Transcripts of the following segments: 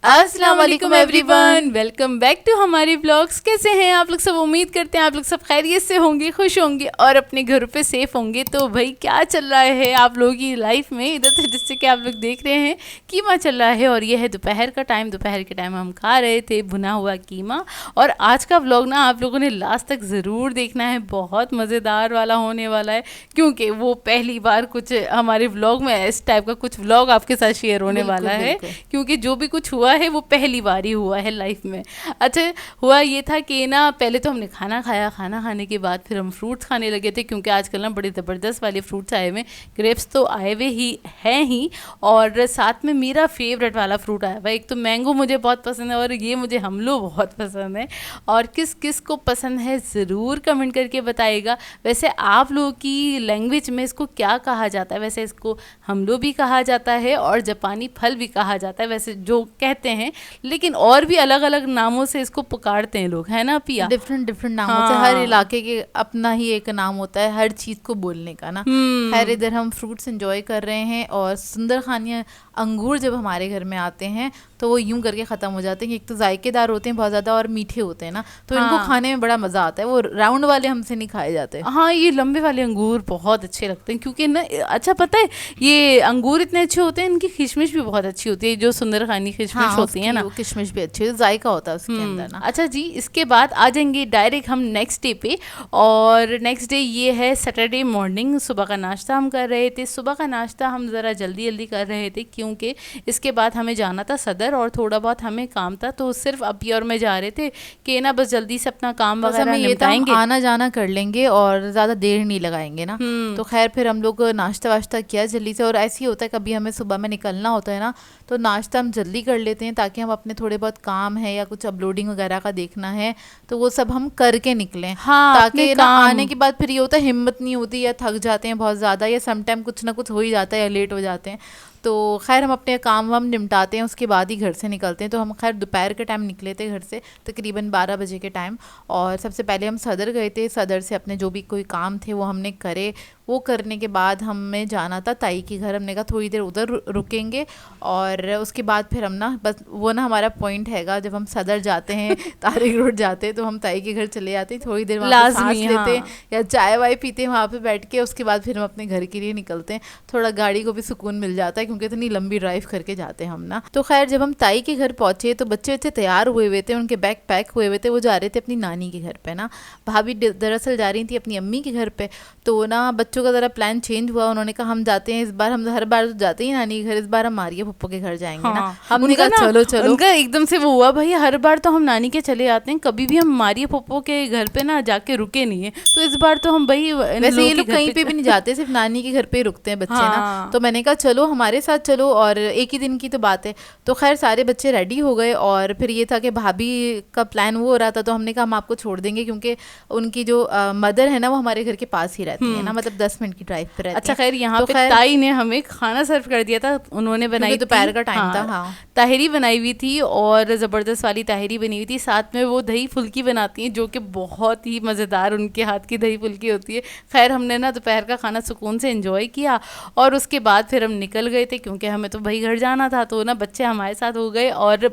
अस्सलाम वालेकुम everyone, welcome back to हमारे ब्लॉग्स। कैसे हैं आप लोग सब? उम्मीद करते हैं आप लोग सब खैरियत से होंगे, खुश होंगे और अपने घरों पे सेफ होंगे। तो भाई क्या चल रहा है आप लोगों की लाइफ में? इधर से जिससे कि आप लोग देख रहे हैं कीमा चल रहा है और ये है दोपहर का टाइम। दोपहर के टाइम हम खा रहे थे भुना हुआ कीमा। और आज का व्लॉग ना आप लोगों ने लास्ट तक ज़रूर देखना है, बहुत मज़ेदार वाला होने वाला है, क्योंकि वो पहली बार कुछ हमारे व्लॉग में इस टाइप का कुछ व्लॉग आपके साथ शेयर होने वाला है, क्योंकि जो भी कुछ हुआ है वो पहली बार ही हुआ है लाइफ में। अच्छा, हुआ ये था कि ना पहले तो हमने खाना खाया, खाना खाने के बाद फिर हम फ्रूट्स खाने लगे थे, क्योंकि आजकल ना बड़े ज़बरदस्त वाले फ्रूट्स आए हुए। ग्रेप्स तो आए हुए ही हैं ही, और साथ में मेरा फेवरेट वाला फ्रूट आया हुआ। एक तो मैंगो मुझे बहुत पसंद है और ये मुझे हमलो बहुत पसंद है। और किस किस को पसंद है ज़रूर कमेंट करके बताइएगा। वैसे आप लोगों की लैंग्वेज में इसको क्या कहा जाता है? वैसे इसको हमलो भी कहा जाता है और जापानी फल भी कहा जाता है, वैसे जो कहते हैं, लेकिन और भी अलग अलग नामों से इसको पुकारते हैं लोग, है ना पिया? डिफरेंट नामों से। हर इलाके के अपना ही एक नाम होता है हर चीज को बोलने का ना। खैर, इधर हम फ्रूट्स एंजॉय कर रहे हैं और सुंदर खानियाँ अंगूर जब हमारे घर में आते हैं तो वो यूं करके ख़त्म हो जाते हैं। एक तो जायकेदार होते हैं बहुत ज़्यादा और मीठे होते हैं ना, तो इनको खाने में बड़ा मज़ा आता है। वो राउंड वाले हमसे नहीं खाए जाते। हाँ, ये लंबे वाले अंगूर बहुत अच्छे लगते हैं, क्योंकि ना अच्छा पता है ये अंगूर इतने अच्छे होते हैं, इनकी किशमिश भी बहुत अच्छी होती है, जो सुंदर खानी किशमिश होती है ना, वो किशमिश भी अच्छी है, जायका होता है उसके अंदर ना। अच्छा जी, इसके बाद आ जाएंगे डायरेक्ट हम नेक्स्ट डे पे। और नेक्स्ट डे ये है सैटरडे मॉर्निंग। सुबह का नाश्ता हम कर रहे थे। सुबह का नाश्ता हम ज़रा जल्दी जल्दी कर रहे थे, क्योंकि इसके बाद हमें जाना था सदर और थोड़ा बहुत हमें काम था, तो सिर्फ अभी और मैं जा रहे थे कि ना बस जल्दी से अपना काम वगैरह निपटाएंगे, आना जाना कर लेंगे और ज़्यादा देर नहीं लगाएंगे ना। तो खैर फिर हम लोग नाश्ता वाश्ता किया जल्दी से। और ऐसे ही होता है कभी हमें सुबह में निकलना होता है ना, तो नाश्ता हम जल्दी कर लेते हैं ताकि हम अपने थोड़े बहुत काम है या कुछ अपलोडिंग वगैरह का देखना है तो वो सब हम करके निकलें। ताकि ना आने के बाद फिर ये होता है हिम्मत नहीं होती या थक जाते हैं बहुत ज़्यादा, या समटाइम कुछ ना कुछ हो ही जाता है या लेट हो जाते हैं। तो खैर हम अपने काम वाम निपटाते हैं, उसके बाद ही घर से निकलते हैं। तो हम खैर दोपहर के टाइम निकले थे घर से, तकरीबन 12 बजे के टाइम। और सबसे पहले हम सदर गए थे। सदर से अपने जो भी कोई काम थे वो हमने करे। वो करने के बाद हमें जाना था ताई के घर। हमने कहा थोड़ी देर उधर रुकेंगे और उसके बाद फिर हम ना बस वो ना हमारा पॉइंट हैगा, जब हम सदर जाते हैं तारिक रोड जाते हैं तो हम ताई के घर चले जाते हैं, थोड़ी देर वहाँ सांस लेते हैं या चाय वाय पीते हैं वहाँ पे बैठ के। उसके बाद फिर हम अपने घर के लिए निकलते हैं। थोड़ा गाड़ी को भी सुकून मिल जाता है, क्योंकि इतनी लंबी ड्राइव करके जाते हैं हम ना। तो खैर जब हम ताई के घर पहुँचे तो बच्चे तैयार हुए हुए थे, उनके बैग पैक हुए हुए थे। वो जा रहे थे अपनी नानी के घर पे ना। भाभी दरअसल जा रही थी अपनी अम्मी के घर पे। तो ना बच्चों का ज़रा प्लान चेंज हुआ। उन्होंने कहा हम जाते हैं इस बार, हम हर बार जाते ही नानी के घर, इस बार हम मारिया पप्पू के घर जाएंगे ना। हमने कहा चलो चलो। उनका एकदम से वो हुआ, भाई हर बार तो हम नानी के चले आते हैं, कभी भी हम मारिया पप्पू के घर पे ना जाके रुके नहीं है, तो इस बार तो हम भाई वैसे ये लोग कहीं पे भी नहीं जाते, सिर्फ नानी के घर पे रुकते हैं बच्चे ना। तो मैंने कहा चलो हमारे साथ चलो, और एक ही दिन की तो बात है। तो खैर सारे बच्चे रेडी हो गए और फिर ये था कि भाभी का प्लान वो हो रहा था, तो हमने कहा हम आपको छोड़ देंगे, क्योंकि उनकी जो मदर है ना वो हमारे घर के पास ही रहती है ना, मतलब 10 मिनट की ड्राइव पे रहती है। अच्छा खैर यहाँ पे ताई ने हमें खाना सर्व कर दिया था। उन्होंने बनाई, दोपहर का टाइम था, ताहिरी बनाई हुई थी और ज़बरदस्त वाली ताहिरी बनी हुई थी। साथ में वो दही फुल्की बनाती हैं, जो कि बहुत ही मज़ेदार उनके हाथ की दही फुल्की होती है। खैर हमने ना दोपहर का खाना सुकून से एंजॉय किया और उसके बाद फिर हम निकल गए थे, क्योंकि हमें तो भाई घर जाना था। तो ना बच्चे हमारे साथ हो गए और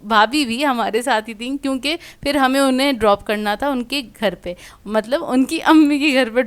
भाभी भी हमारे साथ ही थी, क्योंकि फिर हमें उन्हें ड्रॉप करना था उनके घर पे, मतलब उनकी अम्मी के घर पे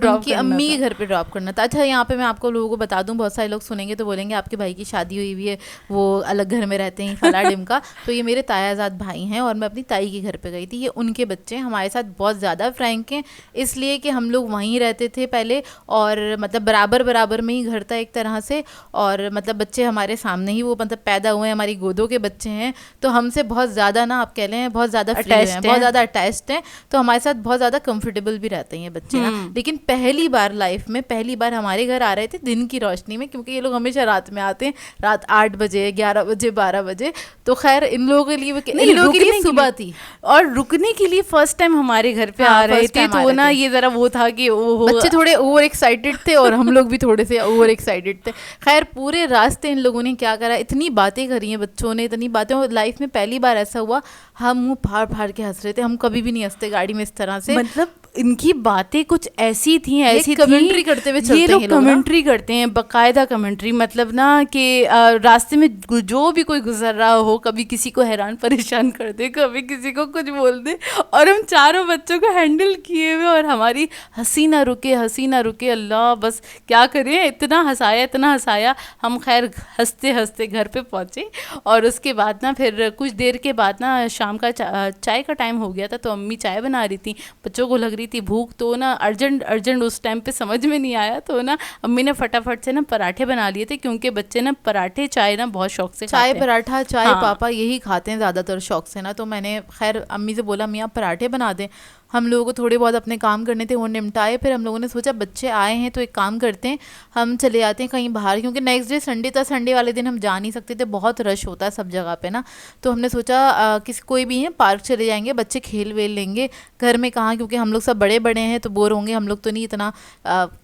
ड्रॉप करना था। अच्छा, यहाँ पे मैं आपको लोगों को बता दूं, बहुत सारे लोग सुनेंगे तो बोलेंगे आपके भाई की शादी हुई हुई है, वो अलग घर में रहते हैं फला डिमका। तो ये मेरे तायाजाद भाई हैं और मैं अपनी ताई के घर पे गई थी। ये उनके बच्चे हमारे साथ बहुत ज़्यादा फ्रैंक हैं, इसलिए कि हम लोग वहीं रहते थे पहले, और मतलब बराबर में ही घर था एक तरह से। और मतलब बच्चे हमारे सामने ही वो मतलब पैदा हुए हैं, हमारी गोदों के बच्चे हैं, तो हमसे बहुत ज़्यादा ना आप कह लें बहुत ज़्यादा बहुत ज़्यादा अटैच्ड हैं। तो हमारे साथ बहुत ज़्यादा कंफर्टेबल भी रहते हैं ये बच्चे ना। लेकिन पहली बार लाइफ में पहली बार हमारे घर आ रहे थे दिन की रोशनी में, क्योंकि ये लोग हमेशा रात में आते हैं, रात 8 बजे 11 बजे 12 बजे। तो खैर इन लोगों के लिए सुबह थी और रुकने के लिए फर्स्ट टाइम हमारे घर पे आ रहे थे। तो ना ये जरा वो था कि बच्चे थोड़े ओवर एक्साइटेड थे और हम लोग भी थोड़े से ओवर एक्साइटेड थे। खैर पूरे रास्ते इन लोगों ने क्या करा, इतनी बातें करी हैं बच्चों ने, इतनी बातें। लाइफ में पहली बार ऐसा हुआ, हम मुँह फाड़ फाड़ के हंस रहे थे। हम कभी भी नहीं हंसते गाड़ी में इस तरह से, मतलब इनकी बातें कुछ ऐसी थी, ऐसी कमेंट्री करते हुए चलते ये हैं लोग ये लोग ना। कमेंट्री करते हैं, बकायदा कमेंट्री, मतलब ना कि रास्ते में जो भी कोई गुजर रहा हो, कभी किसी को हैरान परेशान कर दे, कभी किसी को कुछ बोल दे, और हम चारों बच्चों को हैंडल किए हुए, और हमारी हंसी ना रुके। अल्लाह बस क्या करें, इतना हंसाया। हम खैर हंसते हंसते घर पे पहुँचे, और उसके बाद ना फिर कुछ देर के बाद ना शाम का चाय का टाइम हो गया था, तो अम्मी चाय बना रही थी, बच्चों को लग रही थी भूख, तो ना अर्जेंट उस टाइम पे समझ में नहीं आया, तो ना अम्मी ने फटाफट से ना पराठे बना लिए थे, क्योंकि बच्चे ना पराठे चाय ना बहुत शौक से चाय खाते हैं। पराठा चाय हाँ। पापा यही खाते हैं ज़्यादातर शौक से ना। तो मैंने खैर अम्मी से बोला अम्मी आप पराठे बना दें, हम लोगों को थोड़े बहुत अपने काम करने थे वो निपटाए। फिर हम लोगों ने सोचा बच्चे आए हैं तो एक काम करते हैं, हम चले जाते हैं कहीं बाहर, क्योंकि नेक्स्ट डे संडे था, संडे वाले दिन हम जा नहीं सकते थे, बहुत रश होता है सब जगह पे ना। तो हमने सोचा किसी कोई भी है पार्क चले जाएंगे, बच्चे खेल वेल लेंगे, घर में कहाँ, क्योंकि हम लोग सब बड़े बड़े हैं तो बोर होंगे, हम लोग तो नहीं इतना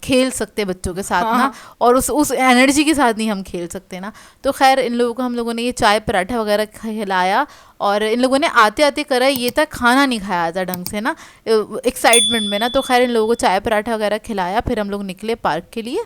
खेल सकते बच्चों के साथ ना, और उस एनर्जी के साथ नहीं हम खेल सकते ना। तो खैर इन लोगों को हम लोगों ने ये चाय पराठा वगैरह खिलाया, और इन लोगों ने आते आते करा ये था, खाना नहीं खाया था ढंग से ना एक्साइटमेंट में ना। तो खैर इन लोगों को चाय पराठा वगैरह खिलाया, फिर हम लोग निकले पार्क के लिए।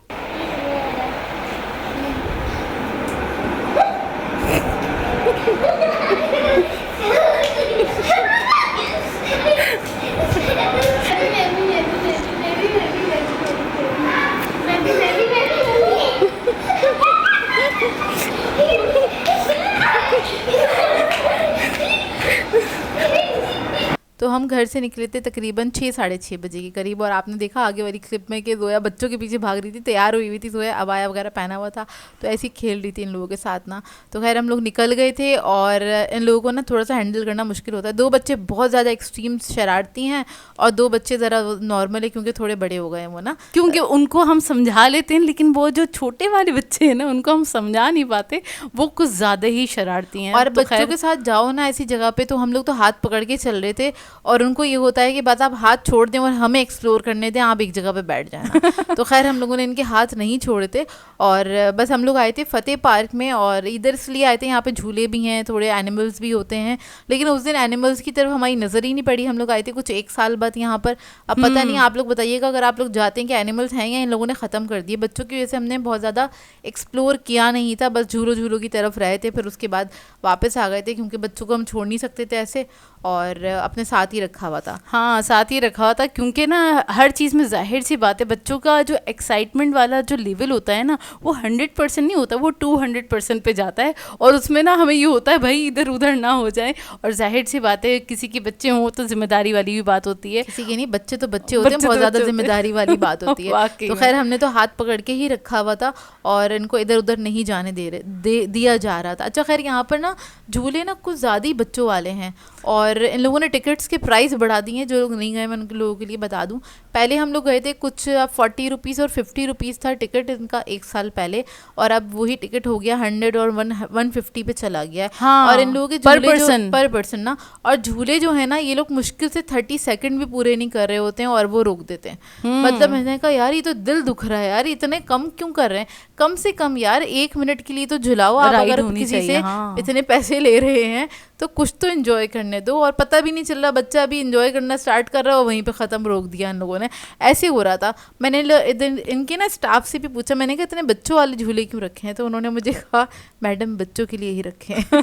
तो हम घर से निकले थे तकरीबन 6-6:30 बजे के करीब, और आपने देखा आगे वाली क्लिप में कि जोया बच्चों के पीछे भाग रही थी, तैयार हुई थी जोया, अबाया वगैरह पहना हुआ था, तो ऐसे ही खेल रही थी इन लोगों के साथ ना। तो खैर हम लोग निकल गए थे, और इन लोगों को ना थोड़ा सा हैंडल करना मुश्किल होता है। 2 बच्चे बहुत ज़्यादा एक्सट्रीम शरारती हैं, और 2 बच्चे ज़रा नॉर्मल है, क्योंकि थोड़े बड़े हो गए हैं वो ना, क्योंकि उनको हम समझा लेते हैं, लेकिन वो जो छोटे वाले बच्चे हैं ना उनको हम समझा नहीं पाते, वो कुछ ज़्यादा ही शरारती हैं। और तो बच्चों के साथ जाओ ना ऐसी जगह पे, तो हम लोग तो हाथ पकड़ के चल रहे थे, और उनको ये होता है कि बस आप हाथ छोड़ दें और हमें एक्सप्लोर करने दें, आप एक जगह पे बैठ जाना। तो खैर हम लोगों ने इनके हाथ नहीं छोड़े थे, और बस हम लोग आए थे फतेह पार्क में, और इधर इसलिए आए थे यहाँ पे झूले भी हैं, थोड़े एनिमल्स भी होते हैं, लेकिन उस दिन एनिमल्स की तरफ हमारी नज़र ही नहीं पड़ी। हम लोग आए थे कुछ 1 साल बाद यहाँ पर, अब पता नहीं आप लोग बताइएगा अगर आप लोग जाते हैं कि एनिमल्स हैं, या इन लोगों ने ख़त्म कर दिए। बच्चों की वजह से हमने बहुत ज़्यादा एक्सप्लोर किया नहीं था, बस झूलों की तरफ रहे थे, फिर उसके बाद वापस आ गए थे, क्योंकि बच्चों को हम छोड़ नहीं सकते थे ऐसे, और अपने साथ ही रखा हुआ था। हाँ, साथ ही रखा हुआ था, क्योंकि ना हर चीज़ में जाहिर सी बात है, बच्चों का जो एक्साइटमेंट वाला जो लेवल होता है ना, वो 100% नहीं होता, वो 200% पे जाता है, और उसमें ना हमें ये होता है भाई इधर उधर ना हो जाए। और जाहिर सी बात है किसी के बच्चे हों तो जिम्मेदारी वाली भी बात होती है, किसी के नहीं, बच्चे तो बच्चे होते हैं, बहुत ज़्यादा जिम्मेदारी वाली बात होती है। तो खैर हमने तो हाथ पकड़ के ही रखा हुआ था, और इनको इधर उधर नहीं जाने दिया जा रहा था। अच्छा खैर यहाँ पर ना झूले ना कुछ ज़्यादा ही बच्चों वाले हैं, और इन लोगों ने टिकट्स के प्राइस बढ़ा दिए हैं। जो लोग नहीं गए मैं उन लोगों के लिए बता दूं, पहले हम लोग गए थे कुछ 40 रुपीज़ और 50 रुपीज़ था टिकट इनका 1 साल पहले, और अब वही टिकट हो गया 100 और 150 पे चला गया है। हाँ, और इन लोगों के पर पर्सन ना, और झूले जो है ना ये लोग मुश्किल से 30 सेकंड भी पूरे नहीं कर रहे होते हैं, और वो रोक देते हैं। मतलब मैंने कहा यार ये तो दिल दुख रहा है यार, इतने कम क्यों कर रहे हैं, कम से कम यार 1 मिनट के लिए तो झुलाओ आप, अगर किसी से इतने पैसे ले रहे हैं तो कुछ तो एंजॉय करने दो। और पता भी नहीं चल रहा, बच्चा अभी एंजॉय करना स्टार्ट कर रहा है और वहीं पे ख़त्म रोक दिया इन लोगों ने, ऐसे हो रहा था। मैंने इनके ना स्टाफ से भी पूछा, मैंने कहा इतने बच्चों वाले झूले क्यों रखे हैं, तो उन्होंने मुझे कहा मैडम बच्चों के लिए ही रखे हैं।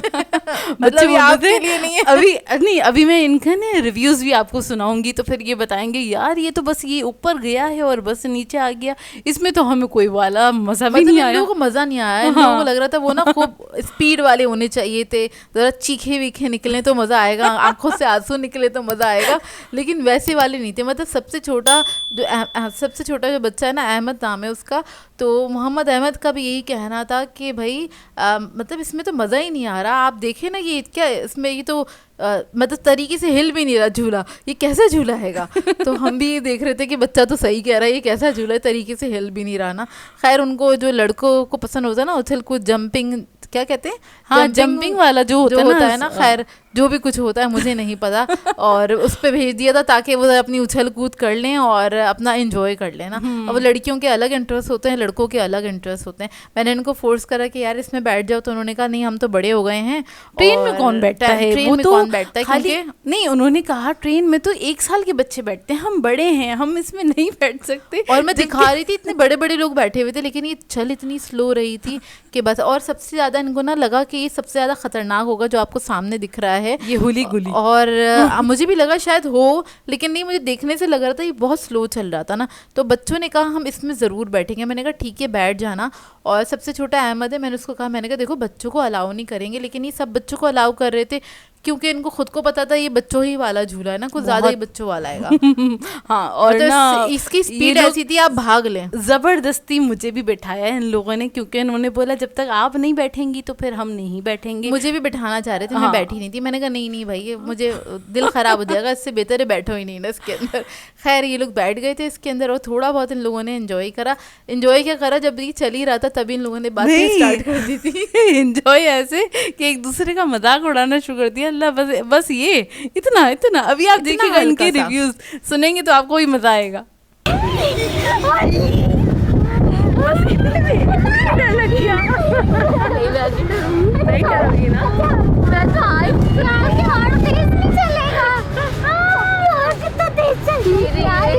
मतलब आपके लिए नहीं है। अभी मैं इनका ना रिव्यूज़ भी आपको सुनाऊंगी, तो फिर ये बताएंगे यार ये तो बस ये ऊपर गया है और बस नीचे आ गया, इसमें तो हमें कोई वाला मज़ा भी नहीं आया। लोगों को मज़ा नहीं आया, इन लोगों को लग रहा था वो ना खूब स्पीड वाले होने चाहिए थे, ज़रा चीखे वीखे निकले तो मज़ा आएगा, आंखों से आंसू निकले तो मज़ा आएगा, लेकिन वैसे वाले नहीं थे। मतलब सबसे छोटा जो बच्चा है ना, अहमद नाम है उसका, तो मोहम्मद अहमद का भी यही कहना था कि भाई मतलब इसमें तो मज़ा ही नहीं आ रहा, आप देखें ना ये क्या इसमें ये तो मतलब तरीके से हिल भी नहीं रहा झूला, ये कैसा झूला हैगा। तो हम भी ये देख रहे थे कि बच्चा तो सही कह रहा है, ये कैसा झूला है, तरीके से हिल भी नहीं रहा ना। खैर उनको जो लड़कों को पसंद होता है ना उछल कूद जंपिंग क्या कहते हैं, हाँ जंपिंग वाला जो होता है ना, खैर जो भी कुछ होता है मुझे नहीं पता, और उस पर भेज दिया था ताकि वो अपनी उछल कूद कर लें और अपना एंजॉय कर लें ना। अब वो लड़कियों के अलग इंटरेस्ट होते हैं, लड़कों के अलग इंटरेस्ट होते हैं। मैंने इनको फोर्स करा कि यार इसमें बैठ जाओ, तो उन्होंने कहा नहीं हम तो बड़े हो गए हैं। ट्रेन में कौन बैठता है, ट्रेन वो में तो कौन बैठता है, खाली क्योंकि नहीं, उन्होंने कहा ट्रेन में तो 1 साल के बच्चे बैठते हैं, हम बड़े हैं, हम इसमें नहीं बैठ सकते। और मैं दिखा रही थी इतने बड़े बड़े लोग बैठे हुए थे, लेकिन ये चल इतनी स्लो रही थी कि बस। और सबसे ज्यादा इनको ना लगा कि ये सबसे ज्यादा खतरनाक होगा जो आपको सामने दिख रहा है, ये हुली गुली। और मुझे भी लगा शायद हो, लेकिन नहीं, मुझे देखने से लग रहा था ये बहुत स्लो चल रहा था ना। तो बच्चों ने कहा हम इसमें ज़रूर बैठेंगे। मैंने कहा ठीक है बैठ जाना। और सबसे छोटा अहमद है, मैंने उसको कहा, मैंने कहा देखो बच्चों को अलाउ नहीं करेंगे, लेकिन ये सब बच्चों को अलाउ कर रहे थे क्योंकि इनको खुद को पता था ये बच्चों ही वाला झूला है ना, कुछ ज्यादा ही बच्चों वाला आएगा। हाँ, और मतलब ना इसकी स्पीड ऐसी थी आप भाग लें। जबरदस्ती मुझे भी बैठाया है इन लोगों ने, क्योंकि इन्होंने बोला जब तक आप नहीं बैठेंगी तो फिर हम नहीं बैठेंगे। मुझे भी बैठाना चाह रहे थे, मैं हाँ। बैठी नहीं थी। मैंने कहा नहीं नहीं भाई मुझे दिल खराब हो जाएगा, इससे बेहतर है बैठो ही नहीं ना इसके अंदर। खैर ये लोग बैठ गए थे इसके अंदर, और थोड़ा बहुत इन लोगों ने एंजॉय करा। एंजॉय क्या करा, जब ये चल ही रहा था तभी इन लोगों ने बातें स्टार्ट कर दी थी। एंजॉय ऐसे कि एक दूसरे का मजाक उड़ाना शुरू कर दिया। अल्लाह, बस ये इतना इतना। अभी आप देखिएगा इनके रिव्यूज सुनेंगे तो आपको भी मजा आएगा। नहीं करोगी ना? मैं तो आई यार, कि और तेज नहीं चलेगा। यार कितना तेज चल रही है यार,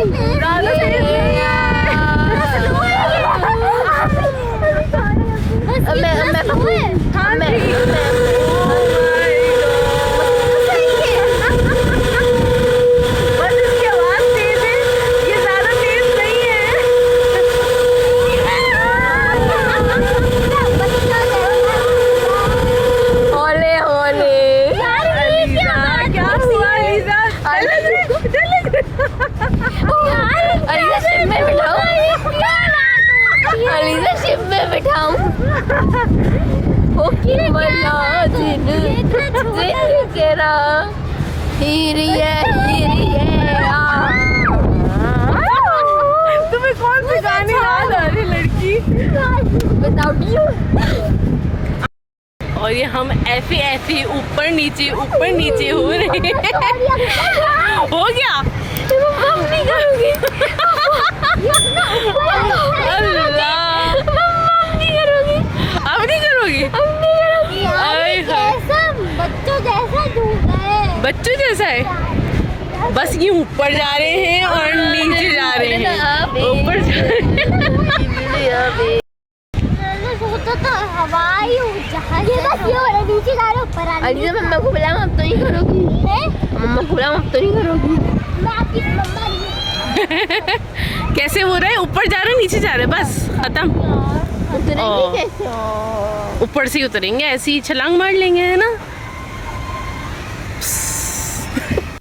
तुम्हें कौन सी गाने याद आ रही लड़की? और ये हम ऐसे ऊपर नीचे हो रहे हैं। हो गया? नहीं करूंगी। अल्लाह, अब नहीं करोगी? बच्चों जैसा झूला है, बच्चों जैसा है, बस ये ऊपर जा रहे हैं और नीचे जा रहे हैं, ऊपर जा रहे हैं। सोचा तो हवाई जहाज, ये बस ये हो रहा है, नीचे जा रहे ऊपर आ रहे हैं। मम्मा को बुलाओ, अब तो नहीं करोगी। मम्मा को बुलाओ, अब तो नहीं करोगी। मैं आपकी मम्मा नहीं। कैसे हो रहा है? ऊपर जा रहे नीचे जा रहे, बस खत्म। उतरेंगे कैसे? ऊपर से उतरेंगे, ऐसे ही छलांग मार लेंगे, है ना।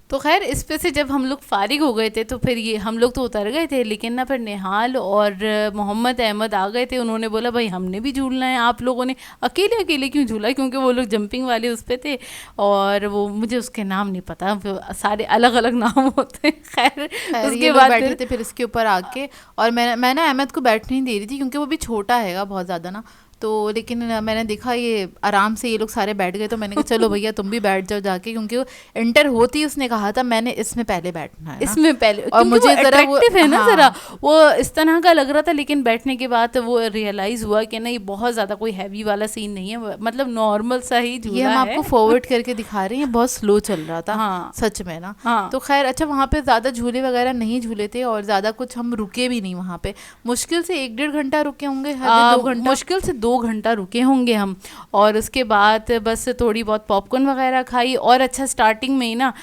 तो खैर इस पे से जब हम लोग फारिग हो गए थे तो फिर ये हम लोग तो उतर गए थे, लेकिन ना फिर निहाल और मोहम्मद अहमद आ गए थे। उन्होंने बोला भाई हमने भी झूलना है, आप लोगों ने अकेले अकेले क्यों झूला, क्योंकि वो लोग जंपिंग वाले उस पे थे और वो मुझे उसके नाम नहीं पता, सारे अलग अलग नाम होते हैं। खैर उसके बाद बैठे थे फिर इसके ऊपर आके, और मैं ना अहमद को बैठने नहीं दे रही थी क्योंकि वो भी छोटा हैगा बहुत ज़्यादा ना, तो लेकिन मैंने देखा ये आराम से ये लोग सारे बैठ गए, तो मैंने कहा चलो भैया तुम भी बैठ जाओ जाके, क्योंकि वो एंटर होती उसने कहा था मैंने इसमें पहले बैठना है, इसमें पहले। और मुझे जरा वो है ना, हाँ, जरा वो इस तरह का लग रहा था, लेकिन बैठने के बाद वो रियलाइज हुआ कि नहीं बहुत ज़्यादा कोई हैवी वाला सीन नहीं है, मतलब नॉर्मल सा ही झूला है। ये हम आपको फॉरवर्ड करके दिखा रहे हैं, बहुत स्लो चल रहा था। हाँ, सच में ना। हाँ। तो खैर अच्छा, वहाँ पे ज़्यादा झूले वगैरह नहीं झूले थे और ज़्यादा कुछ हम रुके भी नहीं वहाँ पे, मुश्किल से 1-1.5 घंटा रुके होंगे, 2 घंटा, मुश्किल से 2 घंटा रुके होंगे हम। और उसके बाद बस थोड़ी बहुत पॉपकॉर्न वगैरह खाई। और अच्छा स्टार्टिंग में ही ना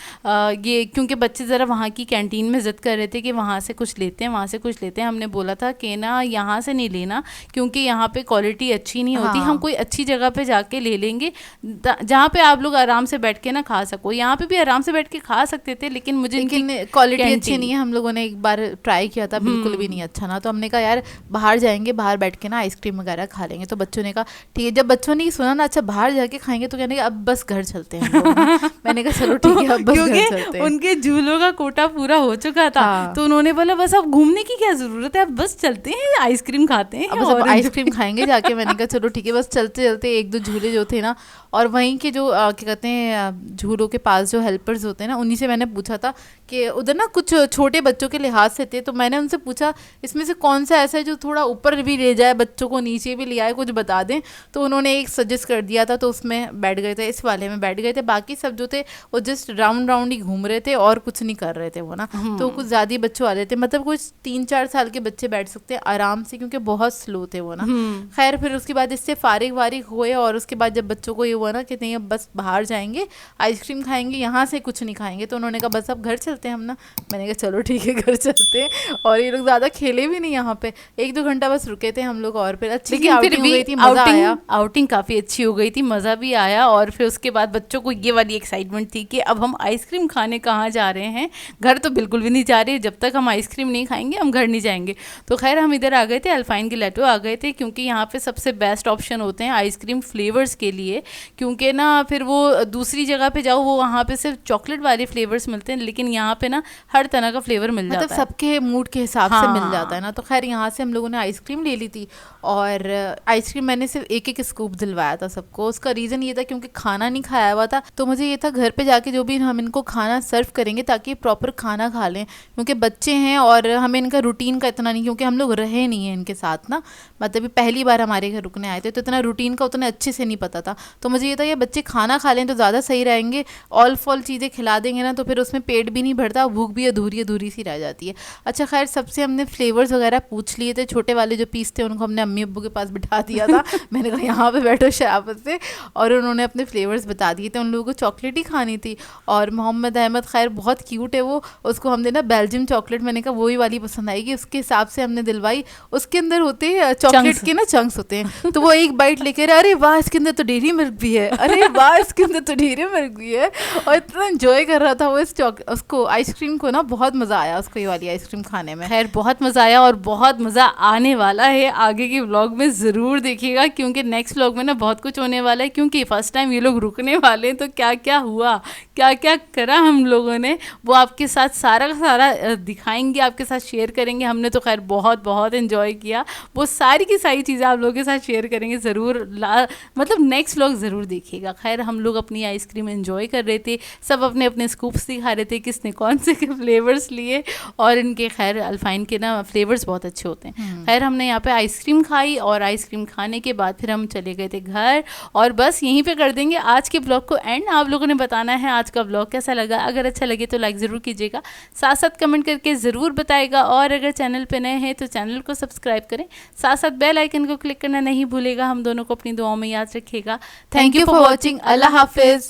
ये क्योंकि बच्चे ज़रा वहाँ की कैंटीन में ज़िद कर रहे थे कि वहाँ से कुछ लेते हैं, वहाँ से कुछ लेते हैं। हमने बोला था कि ना यहाँ से नहीं लेना क्योंकि यहाँ पे क्वालिटी अच्छी नहीं होती, हाँ। हम कोई अच्छी जगह पे जाके ले लेंगे जहाँ पे आप लोग आराम से बैठ के ना खा सको। यहाँ पे भी आराम से बैठ के खा सकते थे, लेकिन मुझे क्वालिटी अच्छी नहीं है। हम लोगों ने एक बार ट्राई किया था, बिल्कुल भी नहीं अच्छा ना, तो हमने कहा यार बाहर जाएंगे, बाहर बैठ के ना आइसक्रीम वगैरह खा लेंगे। तो तो बच्चों ने कहा ठीक है। जब बच्चों ने सुना ना अच्छा बाहर जाके खाएंगे तो कहने कि अब बस घर चलते हैं हम लोग। मैंने कहा चलो ठीक है अब बस घर चलते हैं। उनके झूलों का कोटा पूरा हो चुका था। हाँ। तो उन्होंने बोला बस अब घूमने की क्या जरूरत है, अब बस चलते हैं आइसक्रीम खाते हैं अब बस अब आइसक्रीम खाएंगे जाके। मैंने कहा चलो ठीक है। बस चलते चलते एक दो झूले जो थे ना, और वहीं के जो क्या कहते हैं झूलों के पास जो हेल्पर्स होते हैं ना, उन्हीं से मैंने पूछा था कि उधर ना कुछ छोटे बच्चों के लिहाज से थे। तो मैंने उनसे पूछा इसमें से कौन सा ऐसा है जो थोड़ा ऊपर भी ले जाए बच्चों को, नीचे भी ले आए, कुछ बता दें। तो उन्होंने एक सजेस्ट कर दिया था, तो उसमें बैठ गए थे, इस वाले में बैठ गए थे। बाकी सब जो थे वो जस्ट राउंड राउंड ही घूम रहे थे और कुछ नहीं कर रहे थे वो ना। तो कुछ ज़्यादा ही बच्चों वाले थे, मतलब कुछ 3-4 साल के बच्चे बैठ सकते हैं आराम से, क्योंकि बहुत स्लो थे वो ना। खैर फिर उसके बाद इससे फारिग वारिग हुए, और उसके बाद जब बच्चों को ये हुआ ना कि नहीं अब बस बाहर जाएंगे आइसक्रीम खाएंगे, यहाँ से कुछ नहीं खाएंगे, तो उन्होंने कहा बस अब घर चलते हैं हम ना। मैंने कहा चलो ठीक है घर चलते हैं। और ये लोग ज़्यादा खेले भी नहीं यहाँ पे, 1-2 घंटा बस रुके थे हम लोग, और फिर अच्छी सी आउटिंग हो गई थी, मज़ा आया। आउटिंग काफ़ी अच्छी हो गई थी, मज़ा भी आया। और फिर उसके बाद बच्चों को ये वाली एक्साइटमेंट थी कि अब हम आइसक्रीम खाने कहाँ जा रहे हैं, घर तो बिल्कुल भी नहीं जा रहे, जब तक हम आइसक्रीम नहीं खाएंगे हम घर नहीं जाएंगे। तो खैर हम इधर आ गए थे, अल्फाइन के लेटो आ गए थे, क्योंकि यहाँ पे सबसे बेस्ट ऑप्शन होते हैं आइसक्रीम फ्लेवर्स के लिए। क्योंकि ना फिर वो दूसरी जगह पे जाओ, वो वहाँ पे सिर्फ चॉकलेट वाले फ्लेवर्स मिलते हैं, लेकिन यहाँ पे ना हर तरह का फ्लेवर मिल जाता है, मतलब सबके मूड के हिसाब से मिल जाता है ना। तो खैर यहाँ से हम लोगों ने आइसक्रीम ले ली थी, और आइसक्रीम मैंने सिर्फ एक स्कूप दिलवाया था सबको। उसका रीज़न ये था क्योंकि खाना नहीं खाया हुआ था, तो मुझे ये था घर पे जाके जो भी हम इनको खाना सर्व करेंगे ताकि प्रॉपर खाना खा लें, क्योंकि बच्चे हैं और हमें इनका रूटीन का इतना नहीं, क्योंकि हम लोग रहे नहीं हैं इनके साथ ना, मतलब पहली बार हमारे घर रुकने आए थे, तो इतना रूटीन का उतना अच्छे से नहीं पता था। तो मुझे ये था ये बच्चे खाना खा लें तो ज़्यादा सही रहेंगे, ऑल फॉल चीज़ें खिला देंगे ना तो फिर उसमें पेट भी नहीं भरता, भूख भी अधूरी अधूरी सी रह जाती है। अच्छा खैर सबसे हमने फ्लेवर्स वगैरह पूछ लिए थे, छोटे वाले जो पीस थे उनको हमने अम्मी अब्बू के पास बिठा दिया था। मैंने कहा यहाँ पे बैठो शराफत से, और उन्होंने अपने फ्लेवर्स बता दिए थे। उन लोगों को चॉकलेट ही खानी थी, और मोहम्मद अहमद खैर बहुत क्यूट है वो, उसको हमने ना बेल्जियम चॉकलेट, मैंने कहा वही वाली पसंद आएगी, उसके हिसाब से हमने दिलवाई। उसके अंदर होते हैं चॉकलेट के ना चंक्स होते हैं, तो वो एक बाइट लेकर अरे वाह इसके अंदर तो डेयरी मिल्क भी है, अरे वाह इसके अंदर तो डेयरी मिल्क भी है, और इतना एंजॉय कर रहा था वो उसको आइसक्रीम को ना, बहुत मज़ा आया उसको ये वाली आइसक्रीम खाने में। खैर बहुत मज़ा आया, और बहुत मज़ा आने वाला है आगे के व्लॉग में, ज़रूर देखिएगा, क्योंकि नेक्स्ट व्लॉग में ना बहुत कुछ होने वाला है। क्योंकि फर्स्ट टाइम ये लोग रुकने वाले हैं, तो क्या क्या हुआ, क्या क्या करा हम लोगों ने, वो आपके साथ सारा का सारा दिखाएंगे, आपके साथ शेयर करेंगे। हमने तो खैर बहुत बहुत एंजॉय किया, वो सारी की सारी चीज़ें आप लोगों के साथ शेयर करेंगे ज़रूर। मतलब नेक्स्ट व्लॉग ज़रूर देखिएगा। खैर हम लोग अपनी आइसक्रीम एंजॉय कर रहे थे, सब अपने अपने स्कूप्स दिखा रहे थे, किसने कौन से फ्लेवर्स लिए, और इनके खैर अल्फाइन के ना फ्लेवर्स बहुत अच्छे होते हैं। खैर हमने यहाँ पे आइसक्रीम खाई, और आइसक्रीम खाने के बाद फिर हम चले गए थे घर, और बस यहीं पे कर देंगे आज के ब्लॉग को एंड। आप लोगों ने बताना है आज का ब्लॉग कैसा लगा, अगर अच्छा लगे तो लाइक ज़रूर कीजिएगा, साथ साथ कमेंट करके ज़रूर बताएगा, और अगर चैनल पे नए हैं तो चैनल को सब्सक्राइब करें, साथ साथ बेल आइकन को क्लिक करना नहीं भूलेगा। हम दोनों को अपनी दुआओं में याद रखिएगा। Thank you for watching. अल्लाह हाफिज़।